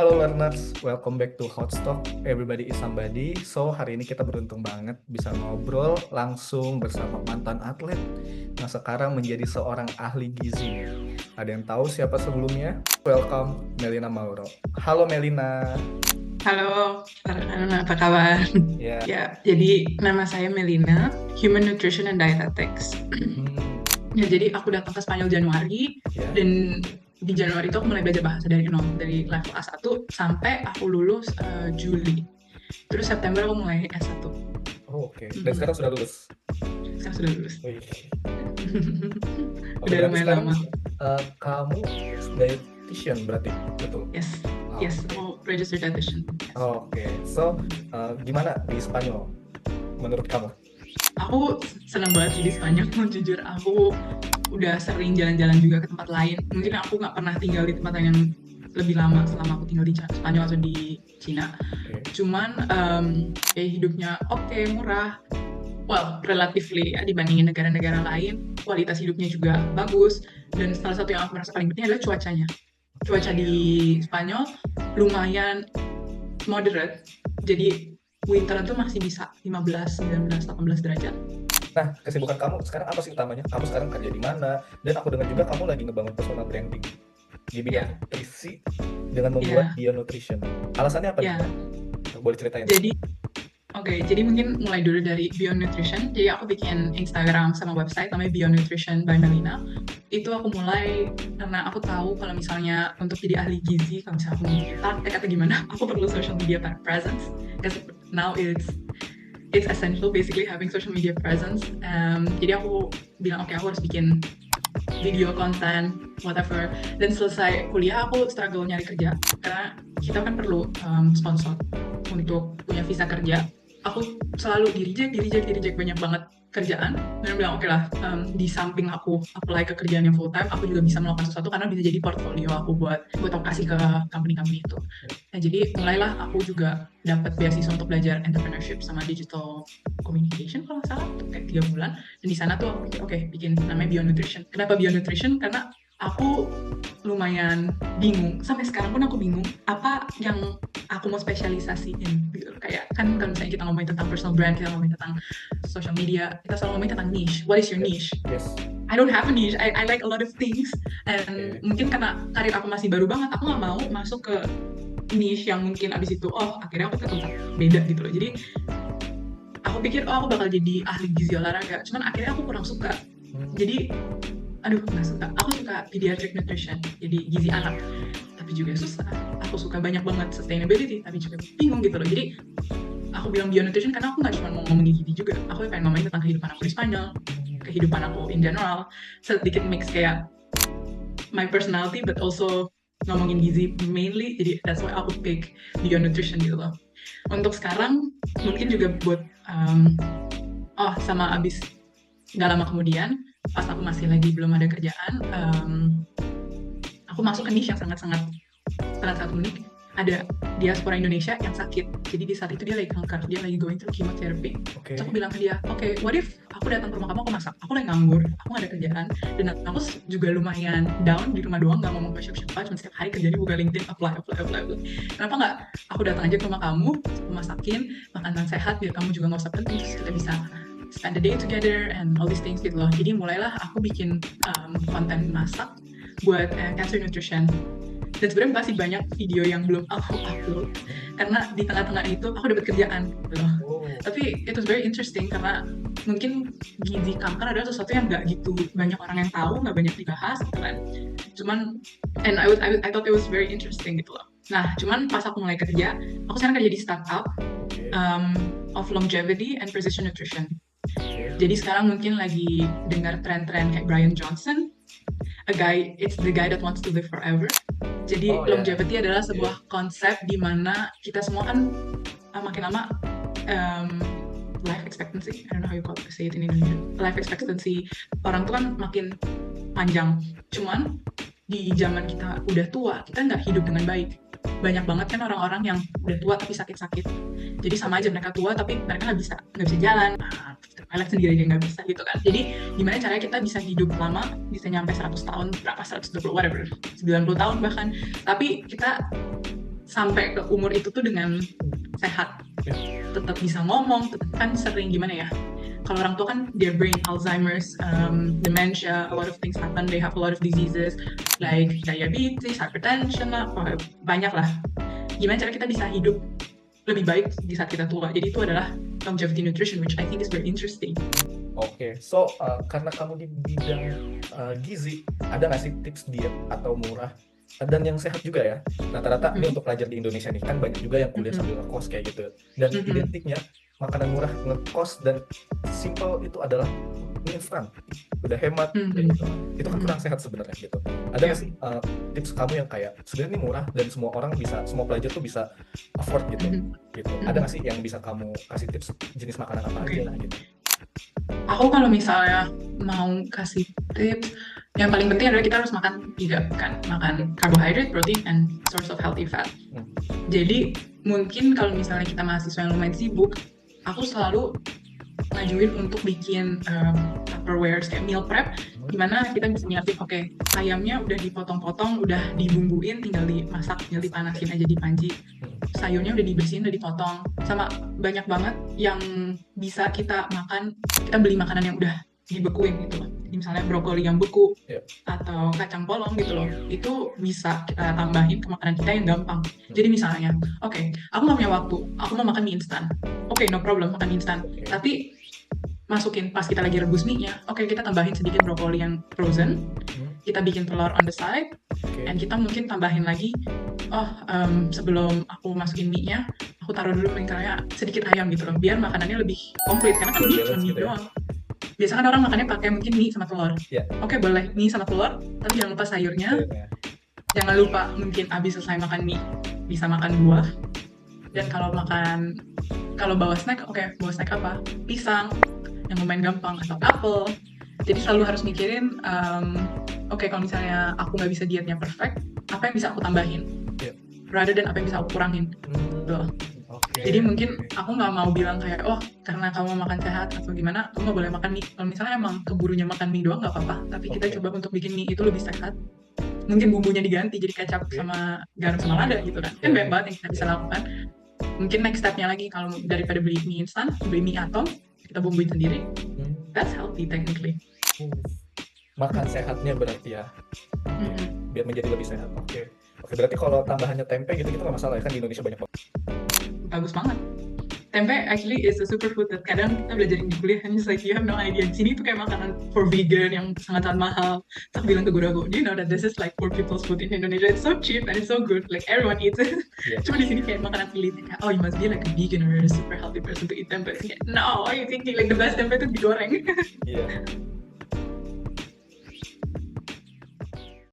Halo learners, welcome back to Hotstock. Everybody is somebody. So hari ini kita beruntung banget bisa ngobrol langsung bersama mantan atlet yang sekarang menjadi seorang ahli gizi. Ada yang tahu siapa sebelumnya? Welcome Melina Mauro. Halo Melina. Halo, Farhan, apa kabar? Ya. Ya, jadi nama saya Melina, Human Nutrition and Dietetics. Ya, jadi aku datang ke Spanyol Januari, Ya. dan di Januari itu aku mulai belajar bahasa dari nol, dari level A1 sampai aku lulus Juli. Terus September aku mulai S1. Oh, oke. Dan sekarang sudah lulus? Sekarang sudah lulus. Wih. Udah berarti lumayan sekarang lama. kamu dietitian berarti, betul? Yes, aku registered dietitian. Oke. So gimana di Spanyol menurut kamu? Aku senang banget sih di Spanyol, jujur. Aku udah sering jalan-jalan juga ke tempat lain. Mungkin aku nggak pernah tinggal di tempat yang lebih lama selama aku tinggal di Spanyol atau di Cina. Cuman hidupnya oke, murah. Well, relatively ya, dibandingin negara-negara lain, kualitas hidupnya juga bagus. Dan salah satu yang aku merasa paling penting adalah cuacanya. Cuaca di Spanyol lumayan moderate. Jadi winter itu masih bisa 15, 19, 18 derajat. Nah, kesibukan kamu sekarang apa sih utamanya? Kamu sekarang kerja di mana? Dan aku dengar juga kamu lagi ngebangun personal branding di bidang nutrisi dengan membuat Bio Nutrition. Alasannya apa nih? Boleh ceritain? Jadi mungkin mulai dulu dari Bio Nutrition. Jadi aku bikin Instagram sama website namanya Bio Nutrition by Melina. Itu aku mulai karena aku tahu kalau misalnya untuk jadi ahli gizi, kalau misalnya aku mau praktek atau gimana, aku perlu social media presence. Because now it's essential basically having social media presence. Jadi aku bilang oke, aku harus bikin video konten whatever. Dan selesai kuliah aku struggle nyari kerja karena kita kan perlu sponsor untuk punya visa kerja. Aku selalu di reject banyak banget kerjaan, dan bilang oke lah, di samping aku apply ke kerjaan yang full time, aku juga bisa melakukan sesuatu karena bisa jadi portfolio aku buat aku kasih ke company itu. Nah, jadi mulailah aku juga dapat beasiswa untuk belajar entrepreneurship sama digital communication kalau nggak salah, kayak 3 bulan. Dan di sana tuh aku pikir oke, bikin namanya Bio Nutrition. Kenapa Bio Nutrition? Karena aku lumayan bingung, sampai sekarang pun aku bingung apa yang aku mau spesialisasiin gitu. Kayak kan kalau misalnya kita ngomongin tentang personal brand, kita ngomongin tentang social media, kita selalu ngomongin tentang niche. What is your niche? Yes. I don't have a niche. I like a lot of things. And mungkin karena karir aku masih baru banget, aku nggak mau masuk ke niche yang mungkin abis itu akhirnya aku ke tempat beda gitu loh. Jadi aku pikir aku bakal jadi ahli gizi olahraga, cuman akhirnya aku kurang suka. Jadi nggak suka. Aku suka pediatric nutrition, jadi gizi anak, tapi juga susah. Aku suka banyak banget sustainability, tapi juga bingung gitu loh. Jadi aku bilang Bio Nutrition karena aku nggak cuma mau ngomongin gizi juga, aku pengen ngomongin tentang kehidupan aku di Spanyol, kehidupan aku in general, sedikit mix kayak my personality but also ngomongin gizi mainly. Jadi that's why aku pick Bio Nutrition gitu loh. Untuk sekarang mungkin juga buat sama abis nggak lama kemudian, pas aku masih lagi belum ada kerjaan, aku masuk ke niche yang sangat unik. Ada diaspora Indonesia yang sakit, jadi di saat itu dia lagi kanker, dia lagi going through chemotherapy. Terus aku bilang ke dia, oke, what if aku datang ke rumah kamu, aku masak, aku lagi nganggur, aku gak ada kerjaan, dan aku juga lumayan down di rumah doang, gak mau siapa-siapa, cuma setiap hari kerjanya buka LinkedIn, apply. Kenapa gak aku datang aja ke rumah kamu, aku masakin makanan sehat biar kamu juga gak usah penting, terus kita bisa spend the day together and all these things gitu loh. Jadi mulailah aku bikin konten masak buat cancer nutrition. Dan sebenarnya masih banyak video yang belum aku upload karena di tengah-tengah itu aku dapat kerjaan gitu loh. Tapi it was very interesting karena mungkin gizi kanker adalah sesuatu yang nggak gitu banyak orang yang tahu, nggak banyak dibahas gitu kan. Cuman and I thought it was very interesting gitu loh. Nah, cuman pas aku mulai kerja, aku sekarang kerja di startup of longevity and precision nutrition. Jadi sekarang mungkin lagi dengar tren-tren kayak Brian Johnson, it's the guy that wants to live forever. Jadi longevity adalah sebuah konsep di mana kita semua kan makin lama life expectancy, I don't know how you say it in Indonesia, life expectancy orang tuh kan makin panjang. Cuman di zaman kita udah tua, kita nggak hidup dengan baik. Banyak banget kan orang-orang yang udah tua tapi sakit-sakit. Jadi sama aja mereka tua tapi mereka nggak bisa jalan, toilet sendiri aja nggak bisa gitu kan. Jadi gimana caranya kita bisa hidup lama, bisa nyampe 100 tahun, berapa 120 whatever, 90 tahun bahkan, tapi kita sampai ke umur itu tuh dengan sehat, tetap bisa ngomong, tetap kan sering gimana ya, kalau orang tua kan their brain Alzheimer's, dementia, a lot of things happen, they have a lot of diseases like diabetes, hypertension lah, banyak lah. Gimana cara kita bisa hidup lebih baik di saat kita tua? Jadi itu adalah longevity nutrition, which I think is very interesting. Oke, so karena kamu di bidang gizi, ada nggak sih tips diet atau murah dan yang sehat juga ya? Rata-rata ini untuk pelajar di Indonesia nih, kan banyak juga yang kuliah sambil ngekos kayak gitu. Dan identiknya makanan murah, ngekos, dan simple itu adalah mie instan. Udah hemat, kayak gitu. Itu kan kurang sehat sebenarnya gitu. Ada nggak sih tips kamu yang kayak sebenarnya ini murah dan semua orang bisa, semua pelajar tuh bisa afford gitu? Gitu. Ada nggak sih yang bisa kamu kasih tips jenis makanan apa aja lah gitu? Aku kalau misalnya mau kasih tips, yang paling penting adalah kita harus makan 3 kan, makan carbohydrate, protein, and source of healthy fat. Jadi mungkin kalau misalnya kita mahasiswa yang lumayan sibuk, aku selalu ngajuin untuk bikin Tupperware kayak meal prep, dimana kita bisa nyiapin, oke, ayamnya udah dipotong-potong, udah dibumbuin, tinggal dimasak, tinggal dipanasin aja di panci. Sayurnya udah dibersihin, udah dipotong, sama banyak banget yang bisa kita makan. Kita beli makanan yang udah dibekuin gitu loh. Jadi misalnya brokoli yang beku atau kacang polong gitu loh, itu bisa kita tambahin ke makanan kita yang gampang. Jadi misalnya, oke, aku nggak punya waktu, aku mau makan mie instan. Oke, no problem, makan mie instan. Tapi masukin pas kita lagi rebus mie-nya, oke, kita tambahin sedikit brokoli yang frozen, kita bikin telur on the side, and kita mungkin tambahin lagi, sebelum aku masukin mie-nya, aku taruh dulu misalnya sedikit ayam gitu loh, biar makanannya lebih komplit, karena kan mie cuma mie doang. Biasa kan orang makannya pakai mungkin mie sama telur. Oke, boleh mie sama telur, tapi jangan lupa sayurnya. Jangan lupa mungkin abis selesai makan mie, bisa makan buah. Dan kalau bawa snack, bawa snack apa? Pisang, yang lumayan gampang, atau apel. Jadi selalu harus mikirin, kalau misalnya aku nggak bisa dietnya perfect, apa yang bisa aku tambahin? Rather than apa yang bisa aku kurangin. Jadi mungkin aku nggak mau bilang kayak, karena kamu makan sehat atau gimana, kamu nggak boleh makan mie. Kalau misalnya emang keburunya makan mie doang nggak apa-apa, tapi kita coba untuk bikin mie itu lebih sehat. Mungkin bumbunya diganti jadi kecap sama garam sama lada gitu kan. Kan banyak banget yang kita bisa lakukan. Mungkin next step-nya lagi, kalau daripada beli mie instan, beli mie atom, kita bumbuin sendiri. That's healthy technically. Makan sehatnya berarti ya. Biar menjadi lebih sehat. Oke, berarti kalau tambahannya tempe gitu nggak masalah ya, kan di Indonesia banyak banget. Bagus banget. Tempe actually is a superfood that kadang kita belajarin di kuliah, and just like you have no idea. Di sini tuh kayak makanan for vegan yang sangat mahal. Terus bilang ke guru aku, do you know that this is like poor people's food in Indonesia? It's so cheap and it's so good. Like everyone eats it. Cuma di sini kayak makanan elite. You must be like a vegan or a super healthy person to eat tempe. No, why are you thinking like the best tempe itu digoreng?